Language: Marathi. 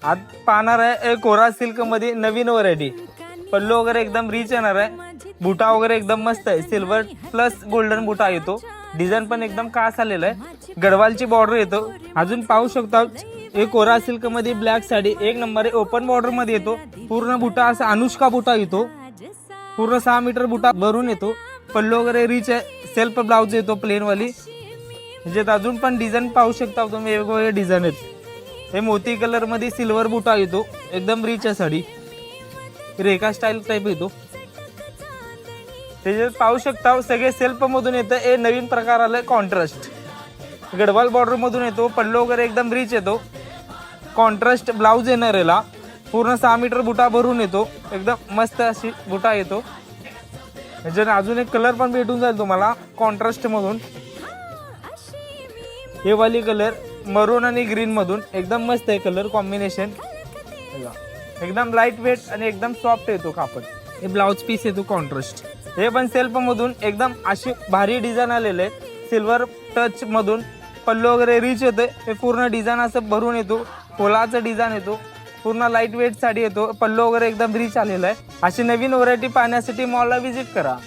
आज पाहणार आहे कोरा सिल्क मध्ये नवीन व्हरायटी. पल्लू वगैरे एकदम रिच येणार आहे. बुटा वगैरे एकदम मस्त आहे. सिल्वर प्लस गोल्डन बुटा येतो. डिझाईन पण एकदम खास आलेला आहे. गडवालची बॉर्डर येतो. अजून पाहू शकता एक कोरा सिल्क मध्ये ब्लॅक साडी एक नंबर आहे. ओपन बॉर्डर मध्ये येतो. पूर्ण बुटा असा अनुष्का बुटा येतो. पूर्ण 6 मीटर बुटा भरून येतो. पल्लू वगैरे रिच आहे. सेल्फ ब्लाउज येतो प्लेन वाली. म्हणजे अजून पण डिझाईन पाहू शकता तुम्ही. वेगवेगळे डिझाईन आहेत. हे मोती कलर मध्ये सिल्वर बुटा येतो. एकदम रिच आहे साडी. रेखा स्टाईल टाईप येतो. त्याच्यात पाहू शकता सगळे सेल्फ मधून येतं. हे नवीन प्रकार आलाय कॉन्ट्रास्ट. गडवाल बॉर्डर मधून येतो. पल्लू वगैरे एकदम रिच येतो. कॉन्ट्रास्ट ब्लाउज येणार याला. पूर्ण 6 मीटर बुटा भरून येतो. एकदम मस्त अशी बुटा येतो. ह्याच्यात अजून एक कलर पण भेटून जाईल तुम्हाला कॉन्ट्रास्ट मधून. हे वाली कलर मरून आणि ग्रीन मधून एकदम मस्त आहे कलर कॉम्बिनेशन. एकदम लाईट वेट आणि एकदम सॉफ्ट येतो कापड. हे ब्लाउज पीस येतो कॉन्ट्रास्ट. हे पण सेल्फ मधून एकदम अशी भारी डिझाईन आलेले आहे. सिल्वर टच मधून पल्लू वगैरे रिच येते. हे पूर्ण डिझाईन असं भरून येतो. फुलाचं डिझाईन येतो. पूर्ण लाईट वेट साडी येतो. पल्लू वगैरे एकदम रिच आलेला आहे. अशी नवीन व्हरायटी पाहण्यासाठी मॉलला व्हिजिट करा.